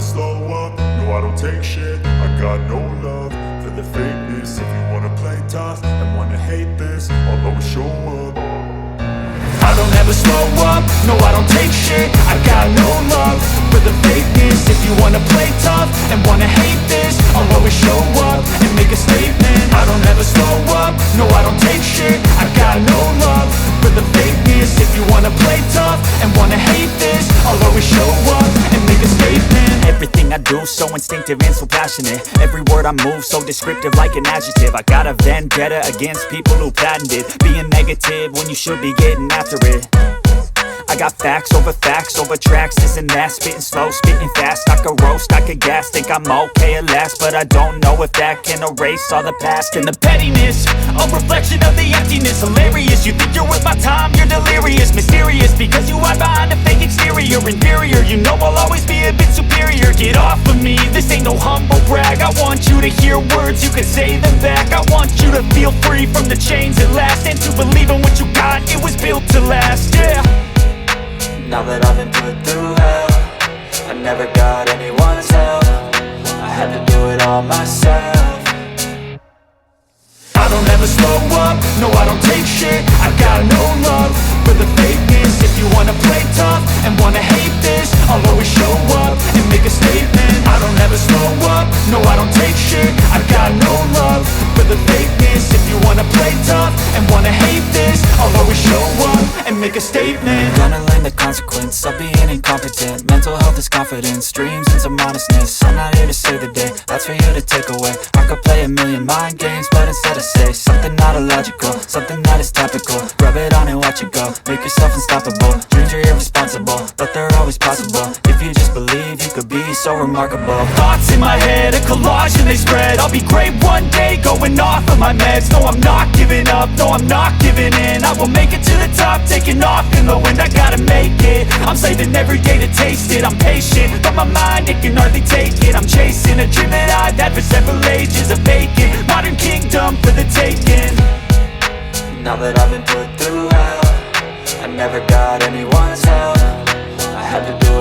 slow up, no I don't take shit. I got no love for the fakeness. If you wanna play tough and wanna hate this, I'll always show up. I don't ever slow up, no I don't take shit. I got no love for the fakeness. If you wanna play tough and wanna hate this, I'll always show up and make a statement. I don't ever slow up, no I don't take shit. I got no love for the fakeness. If you wanna play tough and wanna hate this, I'll always show up and make a statement. Everything I do so instinctive and so passionate. Every word I move so descriptive like an adjective. I got a vendetta against people who patented being negative when you should be getting after it. I got facts over tracks, this and that. Spitting slow, spitting fast, I could roast, I could gas. Think I'm okay at last, but I don't know if that can erase all the past. And the pettiness, a reflection of the emptiness. Hilarious, you think you're worth my time, you're delirious. Mysterious, because you hide behind a fake exterior. Inferior, you know I'll always be a bit superior. Get off of me, this ain't no humble brag. I want you to hear words, you can say them back. I want you to feel free from the chains at last, and to believe in what you got, it was built to last, yeah. Now that I've been put through hell, I never got anyone's help. I had to do it all myself. I don't ever slow up, no I don't take shit. I got no love for the fakeness. If you wanna play tough and wanna hate this, I'll always show up and make a statement. I don't ever slow up, no I don't take shit. I got no love for the fakeness. If you wanna play tough and wanna hate this, I'll always show up and make a statement. Gonna learn the consequence of being incompetent. Mental health is confidence, dreams and some honestness. I'm not here to save the day, that's for you to take away. I could play a million mind games, but instead I say something not illogical, something that is topical. Rub it on and watch it go, make yourself unstoppable. Dreams are irresponsible, but they're always possible. If you just believe, you could be so remarkable. Thoughts in my head, a collage and they spread. I'll be great one day, going off of my meds. No, I'm not giving up, no, I'm not giving in. I will make it to the top, taking off in the wind. I gotta make it, I'm saving every day to taste it. I'm patient, but my mind, it can hardly take it. I'm chasing a dream that I've had for several ages. A vacant, modern kingdom for the taking. Now that I've been put through hell, I never got anyone's help. I had to do it